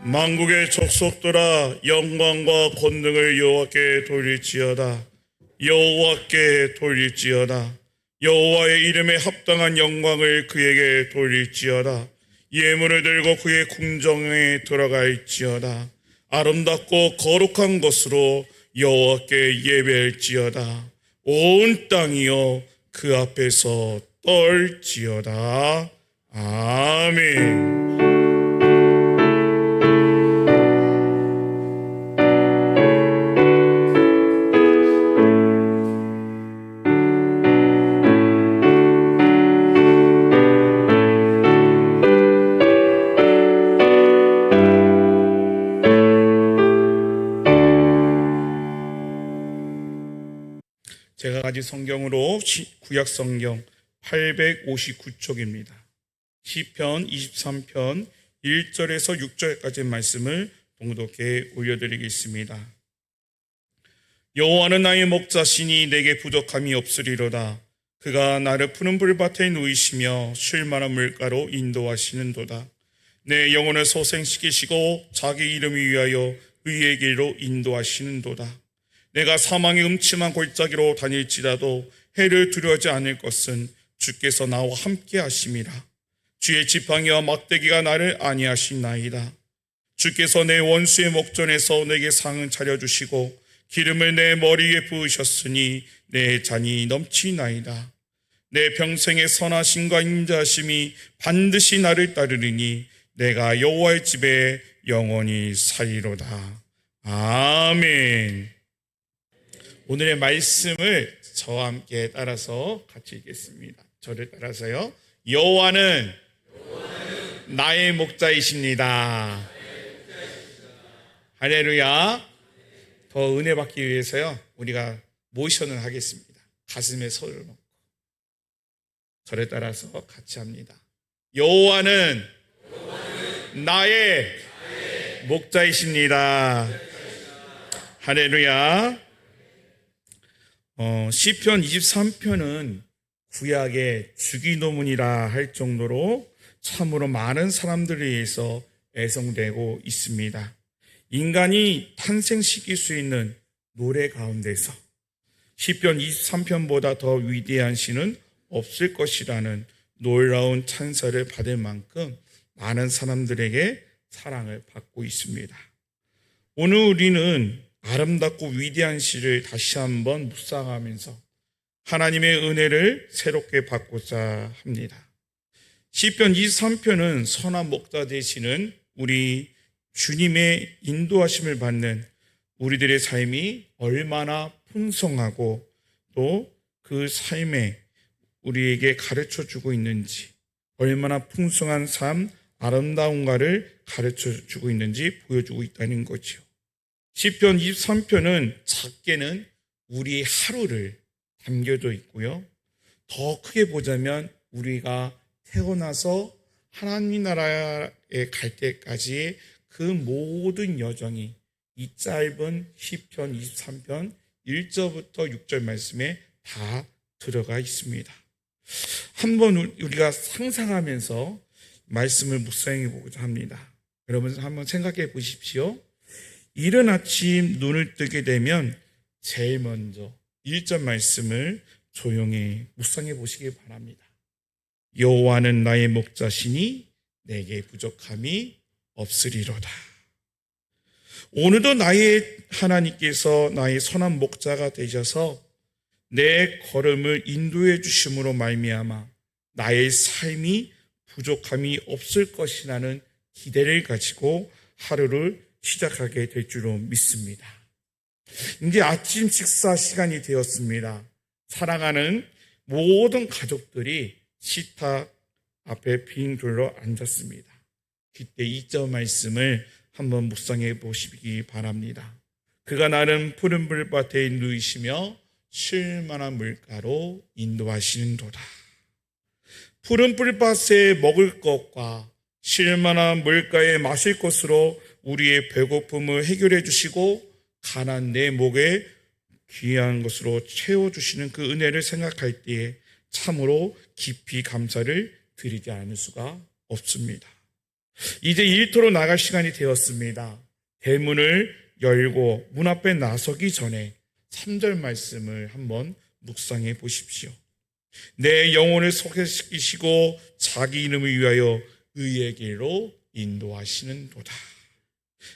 만국의 족속들아 영광과 권능을 여호와께 돌릴지어다. 여호와께 돌릴지어다. 여호와의 이름에 합당한 영광을 그에게 돌릴지어다. 예물을 들고 그의 궁정에 들어갈지어다. 아름답고 거룩한 것으로 여호와께 예배할지어다. 온 땅이여 그 앞에서 떨지어다. 아멘. 제가 가진 성경으로 구약 성경 859쪽입니다. 시편 23편 1절에서 6절까지 말씀을 동독에 올려드리겠습니다. 여호와는 나의 목자시니 내게 부족함이 없으리로다. 그가 나를 푸른 풀밭에 누이시며 쉴 만한 물가로 인도하시는도다. 내 영혼을 소생시키시고 자기 이름을 위하여 의의 길로 인도하시는도다. 내가 사망의 음침한 골짜기로 다닐지라도 해를 두려워하지 않을 것은 주께서 나와 함께 하심이라. 주의 지팡이와 막대기가 나를 안위하시나이다. 주께서 내 원수의 목전에서 내게 상을 차려주시고 기름을 내 머리에 부으셨으니 내 잔이 넘치나이다. 내 평생의 선하심과 인자하심이 반드시 나를 따르리니 내가 여호와의 집에 영원히 살리로다. 아멘. 오늘의 말씀을 저와 함께 따라서 같이 읽겠습니다. 저를 따라서요. 여호와는 나의 목자이십니다. 할렐루야. 더 은혜 받기 위해서요. 우리가 모션을 하겠습니다. 가슴에 손을 얹고 저를 따라서 같이 합니다. 여호와는 나의 목자이십니다. 할렐루야. 시편 23편은 구약의 주기도문이라 할 정도로 참으로 많은 사람들에 의해서 애송되고 있습니다. 인간이 탄생시킬 수 있는 노래 가운데서 시편 23편보다 더 위대한 시는 없을 것이라는 놀라운 찬사를 받을 만큼 많은 사람들에게 사랑을 받고 있습니다. 오늘 우리는 아름답고 위대한 시를 다시 한번 묵상하면서 하나님의 은혜를 새롭게 받고자 합니다. 시편 23편은 선한 목자 되시는 우리 주님의 인도하심을 받는 우리들의 삶이 얼마나 풍성하고 또 그 삶에 우리에게 가르쳐 주고 있는지, 얼마나 풍성한 삶, 아름다운가를 가르쳐 주고 있는지 보여주고 있다는 거죠. 시편 23편은 작게는 우리 하루를 담겨져 있고요. 더 크게 보자면 우리가 태어나서 하나님 나라에 갈 때까지의 그 모든 여정이 이 짧은 시편 23편 1절부터 6절 말씀에 다 들어가 있습니다. 한번 우리가 상상하면서 말씀을 묵상해 보고자 합니다. 여러분 한번 생각해 보십시오. 이른 아침 눈을 뜨게 되면 제일 먼저 1절 말씀을 조용히 묵상해 보시기 바랍니다. 여호와는 나의 목자시니 내게 부족함이 없으리로다. 오늘도 나의 하나님께서 나의 선한 목자가 되셔서 내 걸음을 인도해 주심으로 말미암아 나의 삶이 부족함이 없을 것이라는 기대를 가지고 하루를 시작하게 될 줄로 믿습니다. 이제 아침 식사 시간이 되었습니다. 사랑하는 모든 가족들이 식탁 앞에 빙 둘러 앉았습니다. 그때 2절 말씀을 한번 묵상해 보시기 바랍니다. 그가 나는 푸른 풀밭에 누이시며 쉴 만한 물가로 인도하시는도다. 푸른 풀밭에 먹을 것과 쉴 만한 물가에 마실 것으로 우리의 배고픔을 해결해 주시고 가난 내 목에 귀한 것으로 채워주시는 그 은혜를 생각할 때에 참으로 깊이 감사를 드리지 않을 수가 없습니다. 이제 일터로 나갈 시간이 되었습니다. 대문을 열고 문 앞에 나서기 전에 3절 말씀을 한번 묵상해 보십시오. 내 영혼을 소개시키시고 자기 이름을 위하여 의의 길로 인도하시는도다.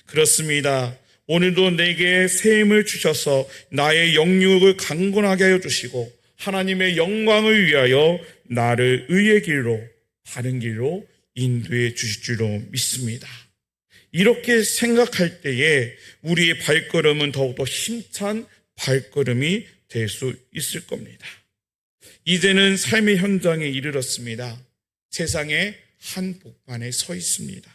그렇습니다. 오늘도 내게 새 힘을 주셔서 나의 영육을 강건하게 하여 주시고 하나님의 영광을 위하여 나를 의의 길로, 바른 길로 인도해 주실 줄로 믿습니다. 이렇게 생각할 때에 우리의 발걸음은 더욱더 힘찬 발걸음이 될 수 있을 겁니다. 이제는 삶의 현장에 이르렀습니다. 세상의 한 복판에 서 있습니다.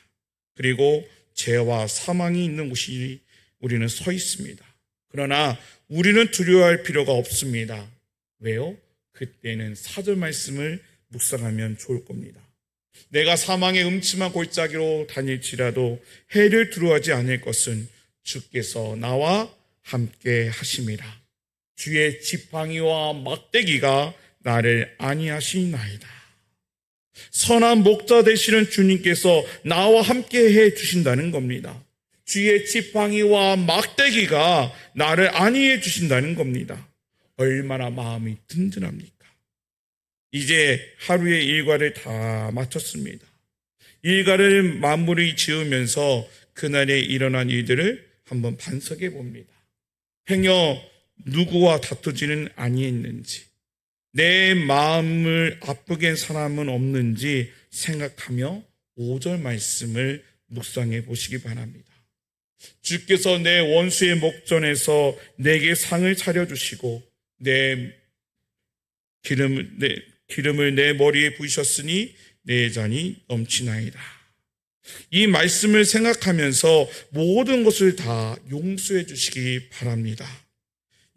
그리고 죄와 사망이 있는 곳이 우리는 서 있습니다. 그러나 우리는 두려워할 필요가 없습니다. 왜요? 그때는 4절 말씀을 묵상하면 좋을 겁니다. 내가 사망의 음침한 골짜기로 다닐지라도 해를 두려워하지 않을 것은 주께서 나와 함께 하심이라. 주의 지팡이와 막대기가 나를 안위하시나이다. 선한 목자 되시는 주님께서 나와 함께 해 주신다는 겁니다. 주의 지팡이와 막대기가 나를 안위해 주신다는 겁니다. 얼마나 마음이 든든합니까? 이제 하루의 일과를 다 마쳤습니다. 일과를 마무리 지으면서 그날에 일어난 일들을 한번 반석해 봅니다. 행여 누구와 다투지는 아니했는지, 내 마음을 아프게 한 사람은 없는지 생각하며 5절 말씀을 묵상해 보시기 바랍니다. 주께서 내 원수의 목전에서 내게 상을 차려주시고 내 기름을 내 머리에 부으셨으니 내 잔이 넘치나이다. 이 말씀을 생각하면서 모든 것을 다 용서해 주시기 바랍니다.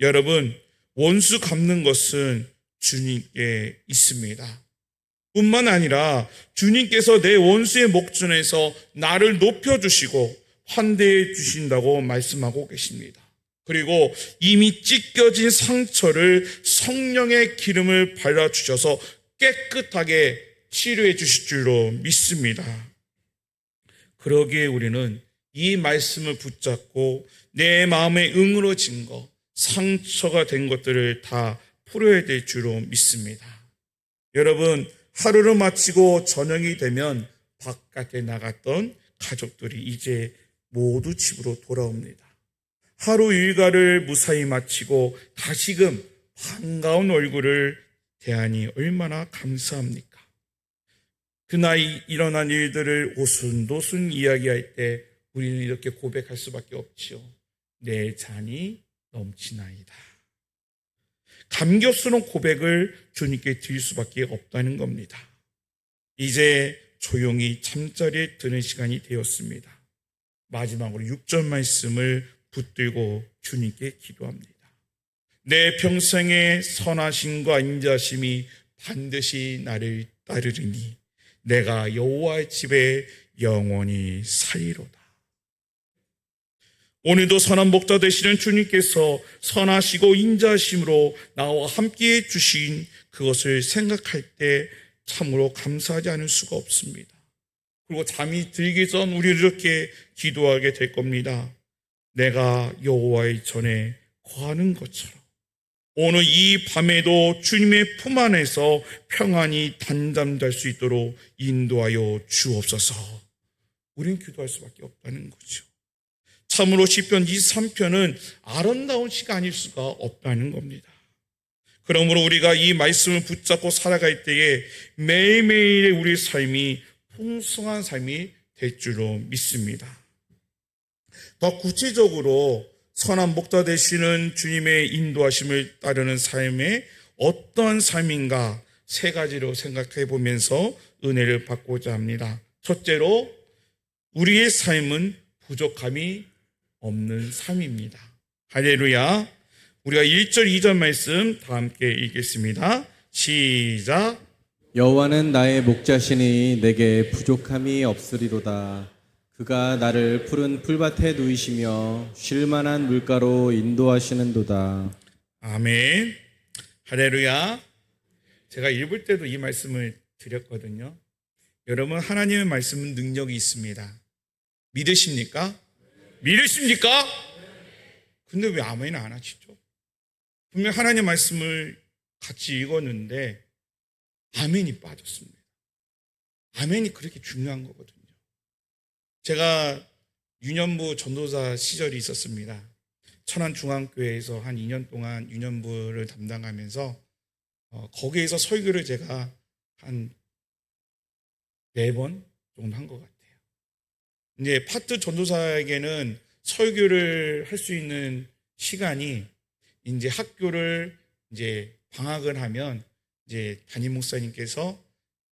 여러분, 원수 갚는 것은 주님께 있습니다. 뿐만 아니라 주님께서 내 원수의 목전에서 나를 높여주시고 환대해 주신다고 말씀하고 계십니다. 그리고 이미 찢겨진 상처를 성령의 기름을 발라주셔서 깨끗하게 치료해 주실 줄로 믿습니다. 그러기에 우리는 이 말씀을 붙잡고 내 마음에 응으러진 것, 상처가 된 것들을 다 풀어야 될 줄로 믿습니다. 여러분, 하루를 마치고 저녁이 되면 바깥에 나갔던 가족들이 이제 모두 집으로 돌아옵니다. 하루 일과를 무사히 마치고 다시금 반가운 얼굴을 대하니 얼마나 감사합니까? 그날 일어난 일들을 오순도순 이야기할 때 우리는 이렇게 고백할 수밖에 없지요. 내 잔이 넘치나이다. 감격스러운 고백을 주님께 드릴 수밖에 없다는 겁니다. 이제 조용히 잠자리에 드는 시간이 되었습니다. 마지막으로 6절 말씀을 붙들고 주님께 기도합니다. 내 평생의 선하심과 인자심이 반드시 나를 따르리니 내가 여호와의 집에 영원히 살리로다. 오늘도 선한 목자 되시는 주님께서 선하시고 인자하심으로 나와 함께해 주신 그것을 생각할 때 참으로 감사하지 않을 수가 없습니다. 그리고 잠이 들기 전 우리 이렇게 기도하게 될 겁니다. 내가 여호와의 전에 거하는 것처럼 오늘 이 밤에도 주님의 품 안에서 평안히 단잠잘 수 있도록 인도하여 주옵소서. 우린 기도할 수밖에 없다는 거죠. 참으로 시편 23편은 아름다운 시가 아닐 수가 없다는 겁니다. 그러므로 우리가 이 말씀을 붙잡고 살아갈 때에 매일매일의 우리 삶이 풍성한 삶이 될 줄로 믿습니다. 더 구체적으로 선한 목자 되시는 주님의 인도하심을 따르는 삶의 어떠한 삶인가 3가지로 생각해 보면서 은혜를 받고자 합니다. 첫째로 우리의 삶은 부족함이 없는 삶입니다. 할렐루야. 우리가 1절 2절 말씀 다 함께 읽겠습니다. 시작. 여호와는 나의 목자시니 내게 부족함이 없으리로다. 그가 나를 푸른 풀밭에 누이시며 쉴만한 물가로 인도하시는도다. 아멘. 할렐루야. 제가 읽을 때도 이 말씀을 드렸거든요. 여러분, 하나님의 말씀은 능력이 있습니다. 믿으십니까? 믿으십니까? 근데 왜 아멘을 안 하시죠? 분명 하나님의 말씀을 같이 읽었는데 아멘이 빠졌습니다. 아멘이 그렇게 중요한 거거든요. 제가 유년부 전도사 시절이 있었습니다. 천안중앙교회에서 한 2년 동안 유년부를 담당하면서 거기에서 설교를 제가 한 4번 정도 한 것 같아요. 이제 파트 전도사에게는 설교를 할 수 있는 시간이 이제 학교를 이제 방학을 하면 이제 담임 목사님께서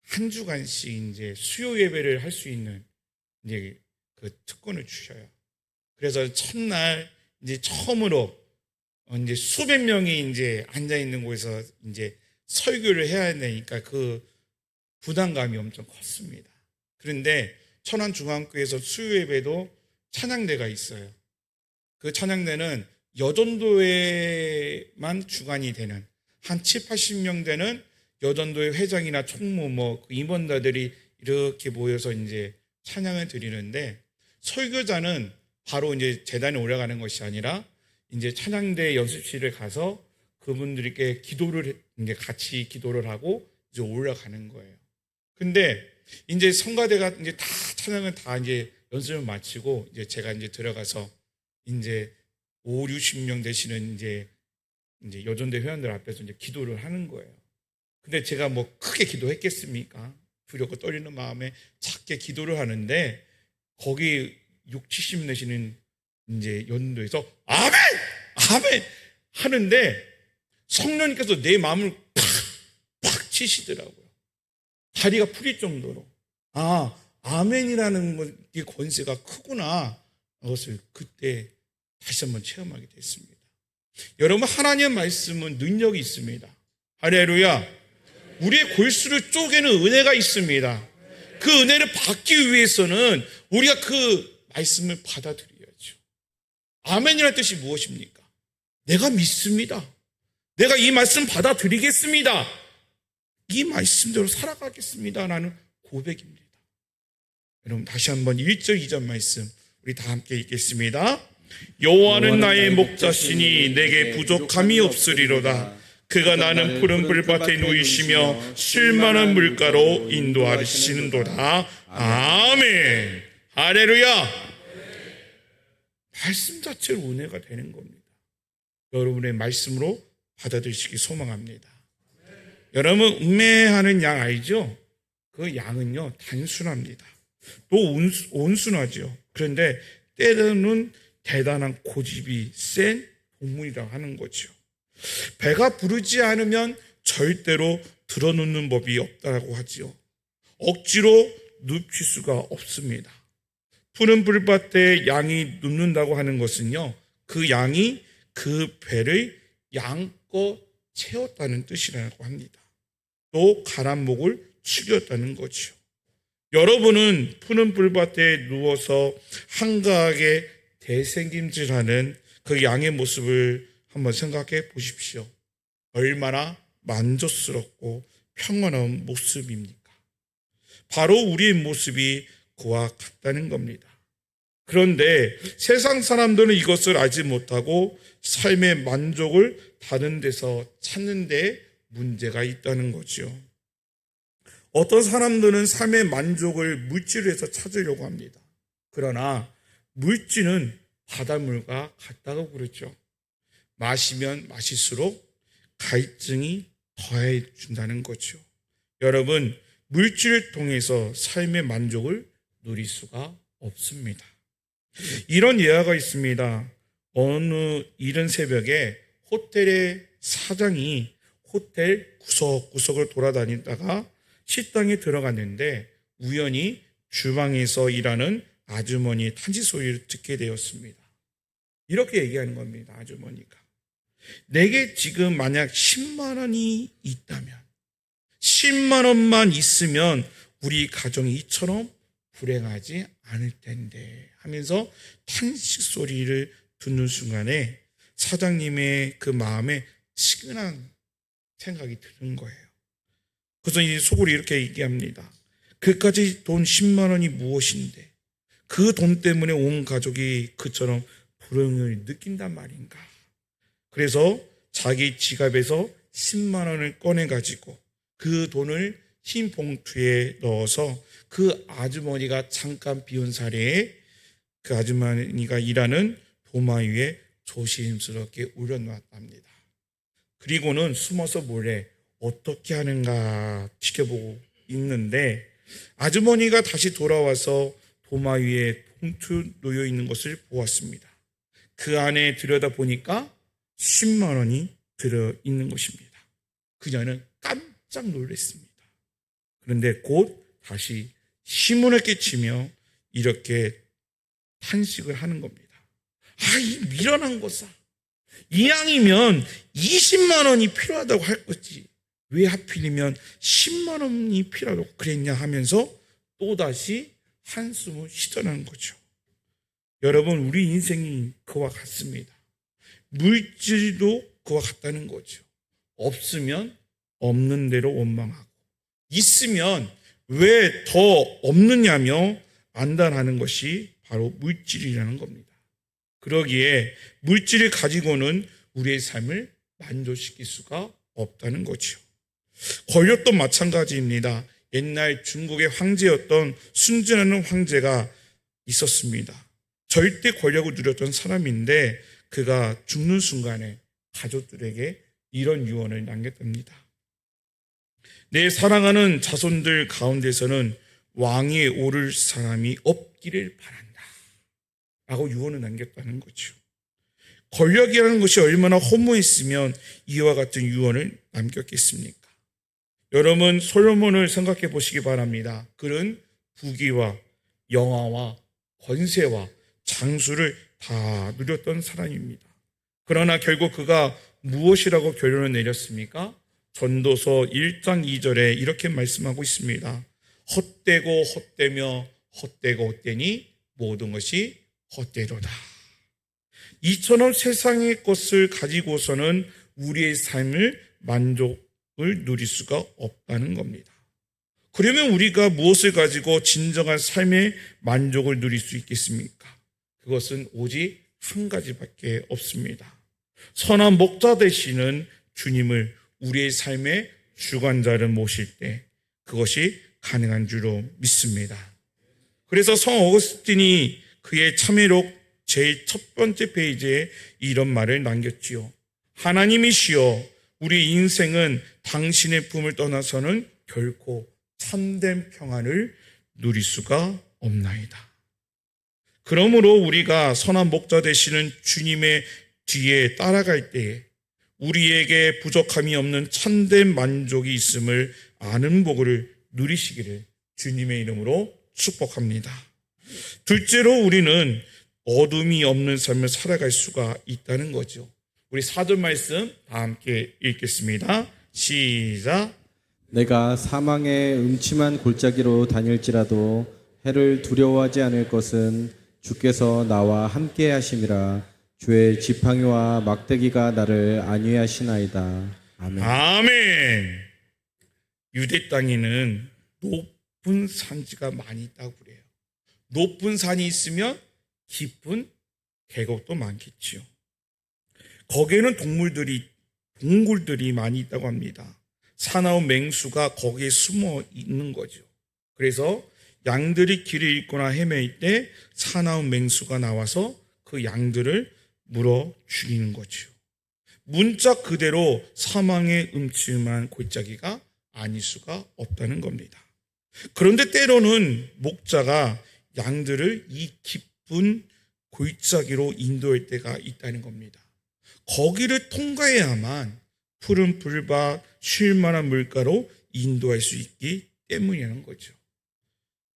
한 주간씩 이제 수요 예배를 할 수 있는 이제 그 특권을 주셔요. 그래서 첫날 이제 처음으로 이제 수백 명이 이제 앉아 있는 곳에서 이제 설교를 해야 되니까 그 부담감이 엄청 컸습니다. 그런데 천안중앙교회에서 수요 예배도 찬양대가 있어요. 그 찬양대는 여전도회만 주관이 되는 한 7, 80명 되는 여전도회 회장이나 총무 그 임원자들이 이렇게 모여서 이제 찬양을 드리는데 설교자는 바로 이제 제단에 올라가는 것이 아니라 이제 찬양대 연습실에 가서 그분들께 기도를 이제 같이 기도를 하고 이제 올라가는 거예요. 근데 이제 성가대가 이제 다 찬양을 다 이제 연습을 마치고 이제 제가 이제 들어가서 이제 5, 60명 되시는 이제 여전대 회원들 앞에서 이제 기도를 하는 거예요. 근데 제가 뭐 크게 기도했겠습니까? 두렵고 떨리는 마음에 작게 기도를 하는데 거기 6, 70 되시는 이제 연도에서 아멘! 아멘! 하는데 성령님께서 내 마음을 팍 치시더라고요. 다리가 풀릴 정도로. 아멘이라는 게 권세가 크구나. 그것을 그때 다시 한번 체험하게 됐습니다. 여러분, 하나님의 말씀은 능력이 있습니다. 할렐루야. 우리의 골수를 쪼개는 은혜가 있습니다. 그 은혜를 받기 위해서는 우리가 그 말씀을 받아들여야죠. 아멘이라는 뜻이 무엇입니까? 내가 믿습니다. 내가 이 말씀 받아들이겠습니다. 이 말씀대로 살아가겠습니다. 라는 고백입니다. 여러분, 다시 한번 1절, 2절 말씀 우리 다 함께 읽겠습니다. 여호와는 나의 목자시니 내게 부족함이 없으리로다. 그가 나는 푸른 풀밭에 누이시며 쉴만한 물가로 인도하시는도다. 아멘. 할렐루야. 말씀 자체로 은혜가 되는 겁니다. 여러분의 말씀으로 받아들이시기 소망합니다. 여러분, 음매하는 양 알죠? 그 양은요 단순합니다. 또 온순하죠. 그런데 때로는 대단한 고집이 센 동물이라고 하는 거죠. 배가 부르지 않으면 절대로 들어놓는 법이 없다고 하지요. 억지로 눕힐 수가 없습니다. 푸른 풀밭에 양이 눕는다고 하는 것은요, 그 양이 그 배를 양껏 채웠다는 뜻이라고 합니다. 또 가란 목을 축였다는 거죠. 여러분은 푸른 풀밭에 누워서 한가하게 대생김질하는 그 양의 모습을 한번 생각해 보십시오. 얼마나 만족스럽고 평안한 모습입니까? 바로 우리의 모습이 그와 같다는 겁니다. 그런데 세상 사람들은 이것을 알지 못하고 삶의 만족을 다른 데서 찾는 데 문제가 있다는 거죠. 어떤 사람들은 삶의 만족을 물질에서 찾으려고 합니다. 그러나 물질은 바닷물과 같다고 그러죠. 마시면 마실수록 갈증이 더해준다는 거죠. 여러분, 물질을 통해서 삶의 만족을 누릴 수가 없습니다. 이런 예화가 있습니다. 어느 이른 새벽에 호텔의 사장이 호텔 구석구석을 돌아다니다가 식당에 들어갔는데 우연히 주방에서 일하는 아주머니의 탄식 소리를 듣게 되었습니다. 이렇게 얘기하는 겁니다. 아주머니가. 내게 지금 만약 10만 원이 있다면 10만 원만 있으면 우리 가정이 이처럼 불행하지 않을 텐데 하면서 탄식 소리를 듣는 순간에 사장님의 그 마음에 치근한 생각이 드는 거예요. 그래서 이 속으로 이렇게 얘기합니다. 그까지 돈 10만 원이 무엇인데 그 돈 때문에 온 가족이 그처럼 불행을 느낀단 말인가. 그래서 자기 지갑에서 10만 원을 꺼내가지고 그 돈을 흰 봉투에 넣어서 그 아주머니가 잠깐 비운 사례에 그 아주머니가 일하는 도마 위에 조심스럽게 올려놓았답니다. 그리고는 숨어서 몰래 어떻게 하는가 지켜보고 있는데 아주머니가 다시 돌아와서 도마 위에 봉투 놓여 있는 것을 보았습니다. 그 안에 들여다보니까 10만 원이 들어있는 것입니다. 그녀는 깜짝 놀랐습니다. 그런데 곧 다시 시문을 끼치며 이렇게 탄식을 하는 겁니다. 이 미련한 것아. 이왕이면 20만 원이 필요하다고 할 거지. 왜 하필이면 10만 원이 필요하다고 그랬냐 하면서 또다시 한숨을 쉬더라는 거죠. 여러분, 우리 인생이 그와 같습니다. 물질도 그와 같다는 거죠. 없으면 없는 대로 원망하고 있으면 왜 더 없느냐며 안단하는 것이 바로 물질이라는 겁니다. 그러기에 물질을 가지고는 우리의 삶을 만족시킬 수가 없다는 거죠. 권력도 마찬가지입니다. 옛날 중국의 황제였던 순진하는 황제가 있었습니다. 절대 권력을 누렸던 사람인데 그가 죽는 순간에 가족들에게 이런 유언을 남겼답니다. 내 사랑하는 자손들 가운데서는 왕위에 오를 사람이 없기를 바란다 라고 유언을 남겼다는 거죠. 권력이라는 것이 얼마나 허무했으면 이와 같은 유언을 남겼겠습니까? 여러분, 솔로몬을 생각해 보시기 바랍니다. 그는 부귀와 영화와 권세와 장수를 다 누렸던 사람입니다. 그러나 결국 그가 무엇이라고 결론을 내렸습니까? 전도서 1장 2절에 이렇게 말씀하고 있습니다. 헛되고 헛되며 헛되고 헛되니 모든 것이 헛되로다. 이처럼 세상의 것을 가지고서는 우리의 삶을 만족을 누릴 수가 없다는 겁니다. 그러면 우리가 무엇을 가지고 진정한 삶의 만족을 누릴 수 있겠습니까? 그것은 오직 한 가지밖에 없습니다. 선한 목자 되시는 주님을 우리의 삶의 주관자를 모실 때 그것이 가능한 줄로 믿습니다. 그래서 성 어거스틴이 그의 참회록 제일 첫 번째 페이지에 이런 말을 남겼지요. 하나님이시여, 우리 인생은 당신의 품을 떠나서는 결코 참된 평안을 누릴 수가 없나이다. 그러므로 우리가 선한 목자 되시는 주님의 뒤에 따라갈 때에 우리에게 부족함이 없는 참된 만족이 있음을 아는 복을 누리시기를 주님의 이름으로 축복합니다. 둘째로 우리는 어둠이 없는 삶을 살아갈 수가 있다는 거죠. 우리 4절 말씀 다 함께 읽겠습니다. 시작. 내가 사망의 음침한 골짜기로 다닐지라도 해를 두려워하지 않을 것은 주께서 나와 함께 하심이라. 주의 지팡이와 막대기가 나를 안위하시나이다. 아멘. 아멘. 유대 땅에는 높은 산지가 많이 있다고 그래요. 높은 산이 있으면 깊은 계곡도 많겠지요. 거기에는 동굴들이 많이 있다고 합니다. 사나운 맹수가 거기에 숨어 있는 거죠. 그래서 양들이 길을 잃거나 헤매일 때 사나운 맹수가 나와서 그 양들을 물어 죽이는 거죠. 문자 그대로 사망의 음침한 골짜기가 아닐 수가 없다는 겁니다. 그런데 때로는 목자가 양들을 이 깊은 골짜기로 인도할 때가 있다는 겁니다. 거기를 통과해야만 푸른 풀밭, 쉴만한 물가로 인도할 수 있기 때문이라는 거죠.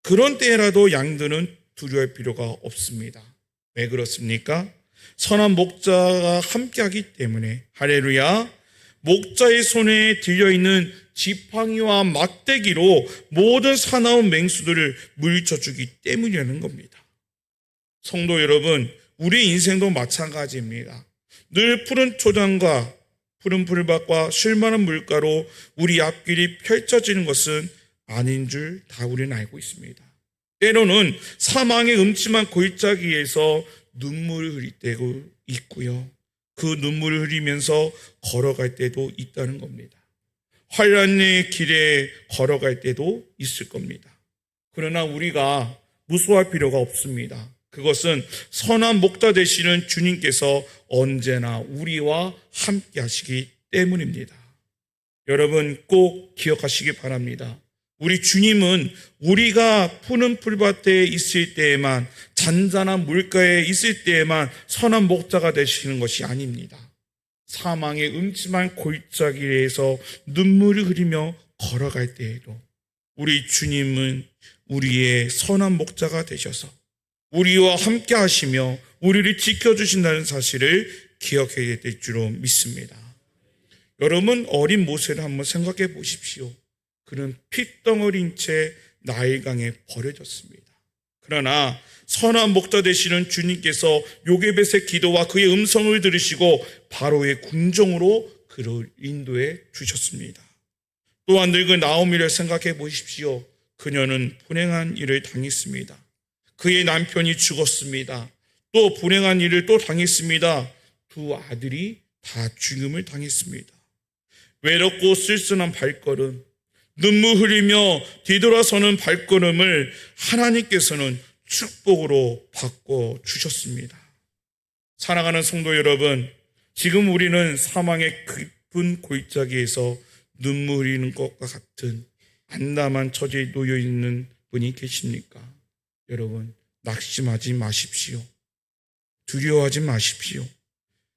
그런 때라도 양들은 두려워할 필요가 없습니다. 왜 그렇습니까? 선한 목자가 함께하기 때문에. 할렐루야. 목자의 손에 들려있는 지팡이와 막대기로 모든 사나운 맹수들을 물리쳐주기 때문이라는 겁니다. 성도 여러분, 우리 인생도 마찬가지입니다. 늘 푸른 초장과 푸른 풀밭과 쉴만한 물가로 우리 앞길이 펼쳐지는 것은 아닌 줄 다 우리는 알고 있습니다. 때로는 사망의 음침한 골짜기에서 눈물을 흘릴 때도 있고요. 그 눈물을 흘리면서 걸어갈 때도 있다는 겁니다. 환란의 길에 걸어갈 때도 있을 겁니다. 그러나 우리가 무서워할 필요가 없습니다. 그것은 선한 목자 되시는 주님께서 언제나 우리와 함께 하시기 때문입니다. 여러분 꼭 기억하시기 바랍니다. 우리 주님은 우리가 푸른 풀밭에 있을 때에만, 잔잔한 물가에 있을 때에만 선한 목자가 되시는 것이 아닙니다. 사망의 음침한 골짜기에서 눈물을 흘리며 걸어갈 때에도 우리 주님은 우리의 선한 목자가 되셔서 우리와 함께 하시며 우리를 지켜주신다는 사실을 기억해야 될 줄로 믿습니다. 여러분 어린 모세를 한번 생각해 보십시오. 그는 핏덩어린 채 나일강에 버려졌습니다. 그러나 선한 목자 되시는 주님께서 요게벳의 기도와 그의 음성을 들으시고 바로의 궁정으로 그를 인도해 주셨습니다. 또한 늙은 나오미를 생각해 보십시오. 그녀는 불행한 일을 당했습니다. 그의 남편이 죽었습니다. 또 불행한 일을 또 당했습니다. 두 아들이 다 죽음을 당했습니다. 외롭고 쓸쓸한 발걸음, 눈물 흘리며 뒤돌아서는 발걸음을 하나님께서는 축복으로 바꿔 주셨습니다. 사랑하는 성도 여러분, 지금 우리는 사망의 깊은 골짜기에서 눈물 흘리는 것과 같은 암담한 처지에 놓여 있는 분이 계십니까? 여러분, 낙심하지 마십시오. 두려워하지 마십시오.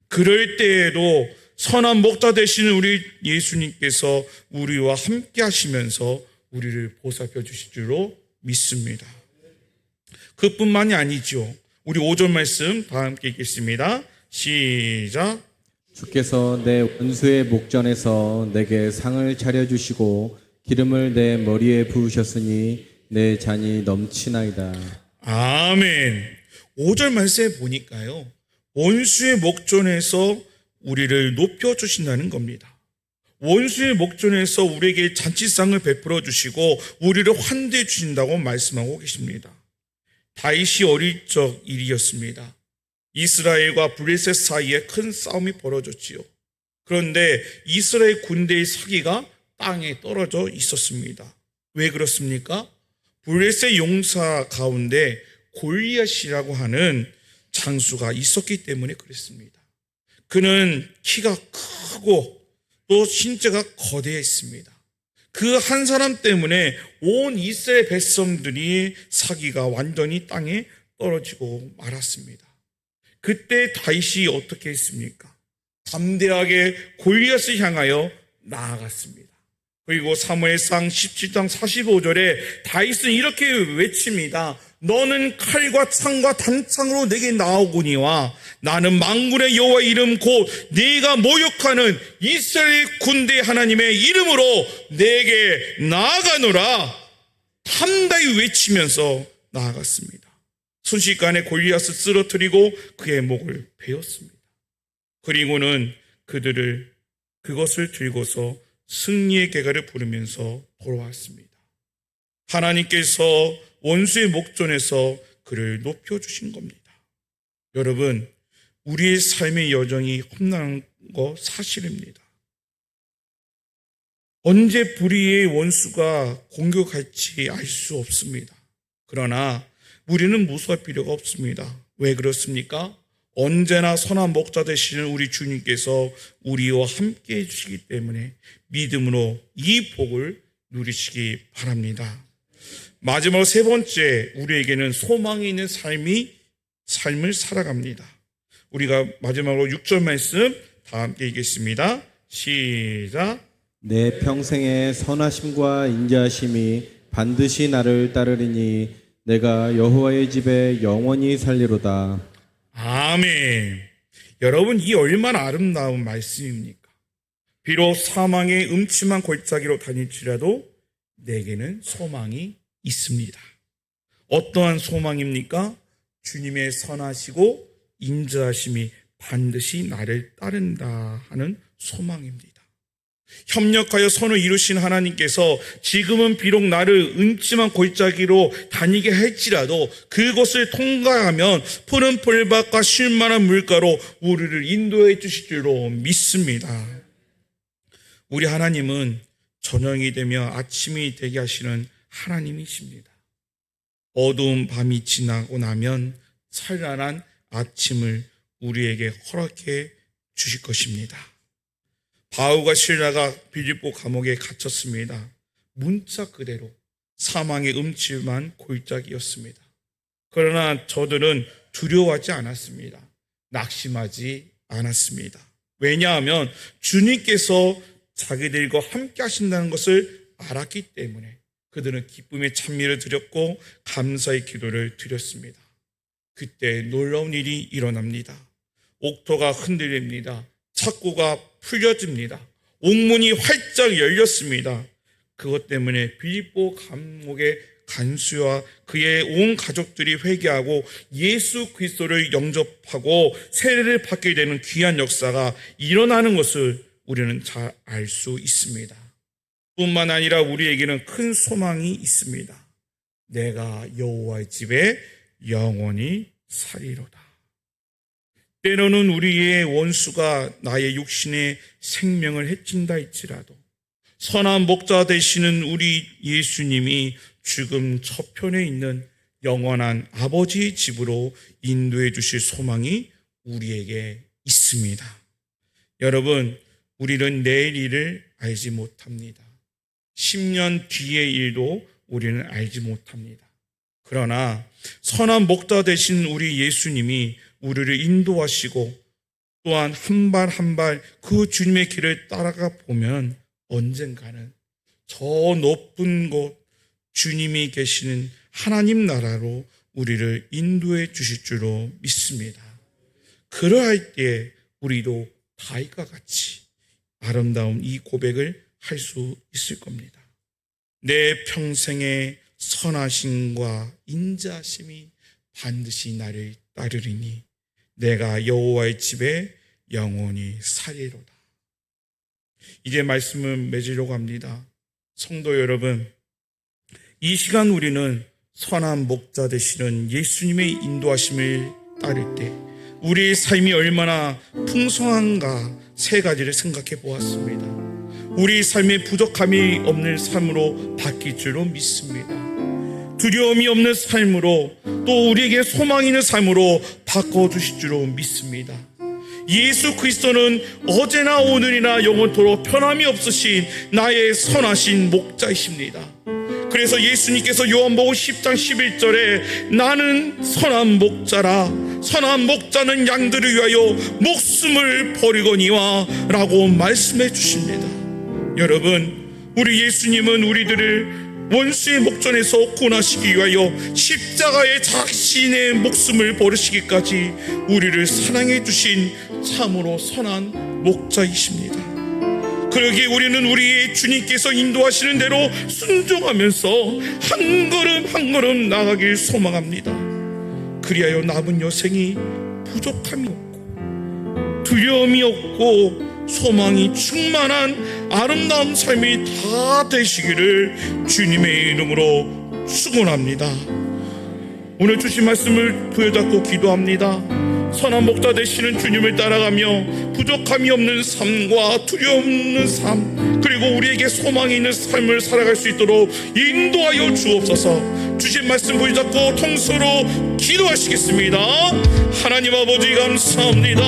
그럴 때에도 선한 목자 되시는 우리 예수님께서 우리와 함께 하시면서 우리를 보살펴 주실 줄로 믿습니다. 그뿐만이 아니죠. 우리 5절 말씀 다 함께 읽겠습니다. 시작. 주께서 내 원수의 목전에서 내게 상을 차려주시고 기름을 내 머리에 부으셨으니 내 잔이 넘치나이다. 아멘. 5절 말씀에 보니까요, 원수의 목전에서 우리를 높여주신다는 겁니다. 원수의 목전에서 우리에게 잔치상을 베풀어 주시고 우리를 환대해 주신다고 말씀하고 계십니다. 다윗이 어릴 적 일이었습니다. 이스라엘과 블레셋 사이에 큰 싸움이 벌어졌지요. 그런데 이스라엘 군대의 사기가 땅에 떨어져 있었습니다. 왜 그렇습니까? 블레셋 용사 가운데 골리앗이라고 하는 장수가 있었기 때문에 그랬습니다. 그는 키가 크고 또 신체가 거대했습니다. 그 한 사람 때문에 온 이스라엘 백성들이 사기가 완전히 땅에 떨어지고 말았습니다. 그때 다윗이 어떻게 했습니까? 담대하게 골리앗을 향하여 나아갔습니다. 그리고 사무엘상 17장 45절에 다윗은 이렇게 외칩니다. 너는 칼과 창과 단창으로 내게 나오거니와 나는 만군의 여호와 이름 곧 네가 모욕하는 이스라엘 군대 하나님의 이름으로 내게 나아가노라. 담대히 외치면서 나아갔습니다. 순식간에 골리앗을 쓰러뜨리고 그의 목을 베었습니다. 그리고는 그것을 들고서 승리의 개가를 부르면서 돌아왔습니다. 하나님께서 원수의 목전에서 그를 높여주신 겁니다. 여러분, 우리의 삶의 여정이 험난한 거 사실입니다. 언제 불의의 원수가 공격할지 알 수 없습니다. 그러나 우리는 무서워할 필요가 없습니다. 왜 그렇습니까? 언제나 선한 목자 되시는 우리 주님께서 우리와 함께 해주시기 때문에 믿음으로 이 복을 누리시기 바랍니다. 마지막으로 세 번째, 우리에게는 소망이 있는 삶을 살아갑니다. 우리가 마지막으로 6절 말씀 다 함께 읽겠습니다. 시작. 내 평생의 선하심과 인자하심이 반드시 나를 따르리니 내가 여호와의 집에 영원히 살리로다. 아멘. 여러분, 이 얼마나 아름다운 말씀입니까? 비록 사망의 음침한 골짜기로 다닐지라도 내게는 소망이 있습니다. 어떠한 소망입니까? 주님의 선하시고 인자하심이 반드시 나를 따른다 하는 소망입니다. 협력하여 선을 이루신 하나님께서 지금은 비록 나를 음침한 골짜기로 다니게 할지라도 그곳을 통과하면 푸른 풀밭과 쉴만한 물가로 우리를 인도해 주실 줄로 믿습니다. 우리 하나님은 저녁이 되며 아침이 되게 하시는 하나님이십니다. 어두운 밤이 지나고 나면 찬란한 아침을 우리에게 허락해 주실 것입니다. 바울과 실라가 빌립보 감옥에 갇혔습니다. 문자 그대로 사망의 음침한 골짜기였습니다. 그러나 저들은 두려워하지 않았습니다. 낙심하지 않았습니다. 왜냐하면 주님께서 자기들과 함께 하신다는 것을 알았기 때문에 그들은 기쁨의 찬미를 드렸고 감사의 기도를 드렸습니다. 그때 놀라운 일이 일어납니다. 옥토가 흔들립니다. 착고가 풀려집니다. 옥문이 활짝 열렸습니다. 그것 때문에 빌립보 감옥의 간수와 그의 온 가족들이 회개하고 예수 그리스도를 영접하고 세례를 받게 되는 귀한 역사가 일어나는 것을 우리는 잘 알 수 있습니다. 뿐만 아니라 우리에게는 큰 소망이 있습니다. 내가 여호와의 집에 영원히 살리로다. 때로는 우리의 원수가 나의 육신의 생명을 해친다 할지라도 선한 목자 되시는 우리 예수님이 죽음 저편에 있는 영원한 아버지의 집으로 인도해 주실 소망이 우리에게 있습니다. 여러분, 우리는 내일 일을 알지 못합니다. 10년 뒤의 일도 우리는 알지 못합니다. 그러나 선한 목자 되신 우리 예수님이 우리를 인도하시고 또한 한 발 한 발 그 주님의 길을 따라가 보면 언젠가는 저 높은 곳 주님이 계시는 하나님 나라로 우리를 인도해 주실 줄로 믿습니다. 그러할 때 우리도 다윗과 같이 아름다운 이 고백을 할 수 있을 겁니다. 내 평생의 선하심과 인자심이 반드시 나를 따르리니 내가 여호와의 집에 영원히 살리로다. 이제 말씀을 맺으려고 합니다. 성도 여러분, 이 시간 우리는 선한 목자 되시는 예수님의 인도하심을 따를 때 우리의 삶이 얼마나 풍성한가 세 가지를 생각해 보았습니다. 우리 삶의 부족함이 없는 삶으로 바뀔 줄로 믿습니다. 두려움이 없는 삶으로 또 우리에게 소망이 있는 삶으로 바꿔주실 줄로 믿습니다. 예수 그리스도는 어제나 오늘이나 영원토록 변함이 없으신 나의 선하신 목자이십니다. 그래서 예수님께서 요한복음 10장 11절에 나는 선한 목자라 선한 목자는 양들을 위하여 목숨을 버리거니와 라고 말씀해 주십니다. 여러분, 우리 예수님은 우리들을 원수의 목전에서 구원하시기 위하여 십자가에 자신의 목숨을 버리시기까지 우리를 사랑해 주신 참으로 선한 목자이십니다. 그러기에 우리는 우리의 주님께서 인도하시는 대로 순종하면서 한 걸음 한 걸음 나아가길 소망합니다. 그리하여 남은 여생이 부족함이 없고 두려움이 없고 소망이 충만한 아름다운 삶이 다 되시기를 주님의 이름으로 축원합니다. 오늘 주신 말씀을 부여잡고 기도합니다. 선한 목자 되시는 주님을 따라가며 부족함이 없는 삶과 두려움 없는 삶 그리고 우리에게 소망이 있는 삶을 살아갈 수 있도록 인도하여 주옵소서. 주신 말씀 부여잡고 통수로 기도하시겠습니다. 하나님 아버지 감사합니다.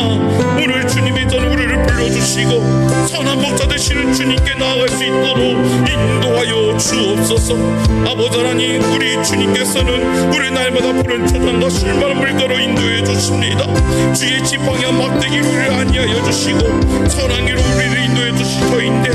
오늘 주님의 전 우리를 불러주시고 선한 목자 되시는 주님께 나아갈 수 있도록 인도하여 주옵소서. 아버지 하나님, 우리 주님께서는 우리 날마다 푸른 초장과 쉴만한 물가로 인도해 주십니다. 주의 지팡이와 막대기로 우리를 안위하여 주시고 선한 길로 우리를 인도해 주시터인데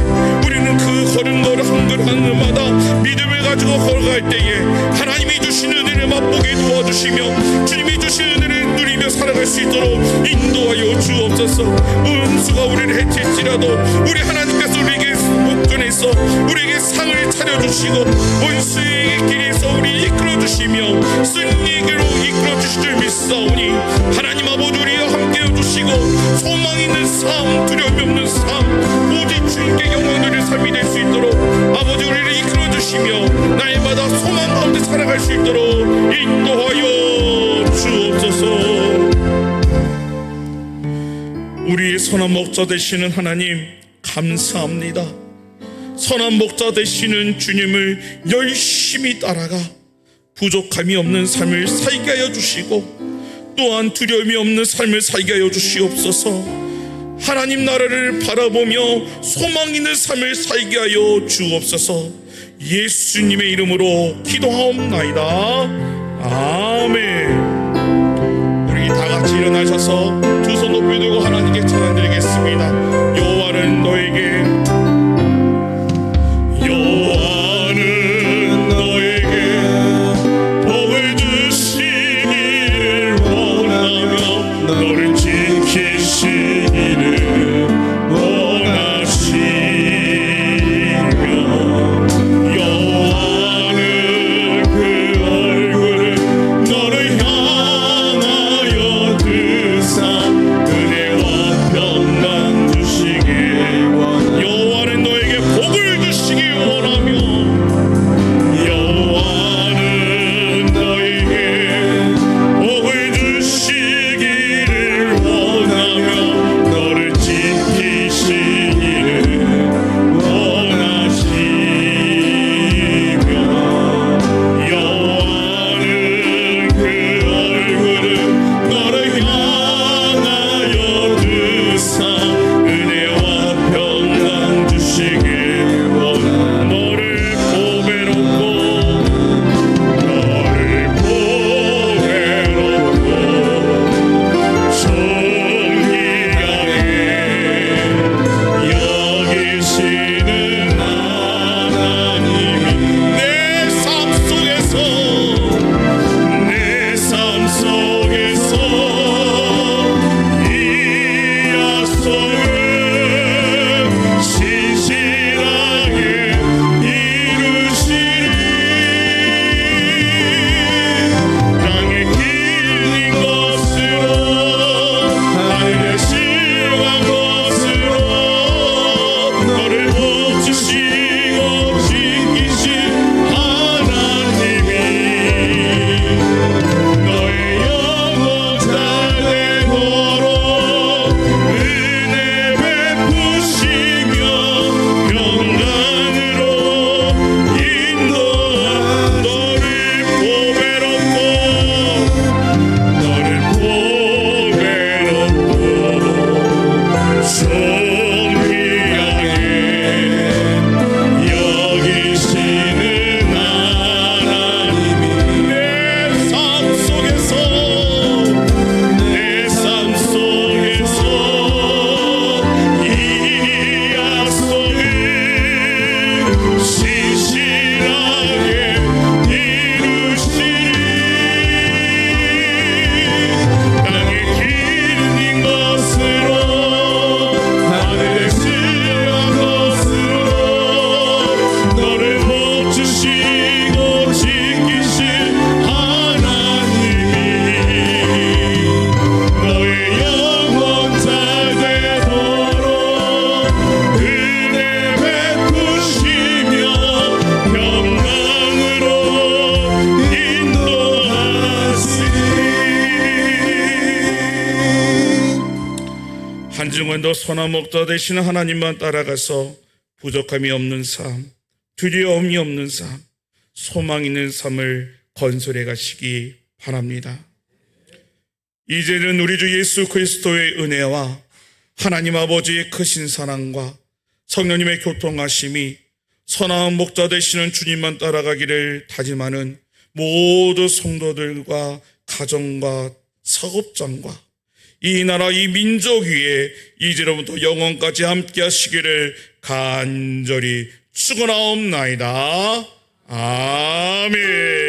우리는 그 걸음 한 걸 한 걸마다 믿음을 가지고 걸어갈 때에 하나님이 주시는 은혜를 맛보게 도와주시며 주님이 주시는 은혜를 누리며 살아갈 수 있도록 인도하여 주옵소서. 원수가 우리를 해칠지라도 우리 하나님께서 우리에게 목전에서 우리에게 상을 차려주시고 원수의 길에서 우리 이끌어주시며 승리에게로 이끌어주실 줄 믿사오니 하나님 아버지 우리와 함께해 주시고 소망 있는 삶 두려움이 없는 삶 오직 주님께 영광 주시며 날마다 소망 가운데 살아갈 수 있도록 인도하여 주옵소서. 우리의 선한 목자 되시는 하나님 감사합니다. 선한 목자 되시는 주님을 열심히 따라가 부족함이 없는 삶을 살게 하여 주시고 또한 두려움이 없는 삶을 살게 하여 주시옵소서. 하나님 나라를 바라보며 소망 있는 삶을 살게 하여 주옵소서. 예수님의 이름으로 기도하옵나이다. 아멘. 우리 다 같이 일어나셔서 두 손 높이 들고 하나님께 찬양드리겠습니다. 여호와는 너에게 복을 주시기를 원하며 너를 지키시기를 원하시며 여호와는 그 얼굴을 너를 향하여 드사 은혜와 평강 주시길 여호와는 너에게 복을 주시길 원하며 여호와는 너에게 복을 주시기를 원하며 너를 지키시기를 원하시며 여호와는 그 얼굴을 너를 향하여 드사 은혜와 평강 주시길 원하 너를 보배롭고 존귀하게 여기시는 하나님이 내 삶 속에서 이 약속을 신실하게 이루시리. 땅에 길린 것으로 하늘에 실한 것으로 너를 복주시고 지키신 하나님이 너의 영혼 잘 되도록 은혜 베푸시며 평강으로 인도하 너를 보배롭고 존귀하게 여기시는 하나님이 내 삶 속에서 이 약속을 신실하게 이루시리. 땅에 길린 것으로 하늘에 실한 것으로 너를 복주시고 지키신 하나님이 너의 영혼 잘 되도록 은혜 베푸시며 평강으로 인도하시리. 한중원도 선한 목자 되시는 하나님만 따라가서 부족함이 없는 삶, 두려움이 없는 삶, 소망 있는 삶을 건설해 가시기 바랍니다. 이제는 우리 주 예수 그리스도의 은혜와 하나님 아버지의 크신 사랑과 성령님의 교통하심이 선한 목자 되시는 주님만 따라가기를 다짐하는 모두 성도들과 가정과 사업장과 이 나라 이 민족 위에 이제로부터 영원까지 함께 하시기를 간절히 축원하옵나이다. 아멘.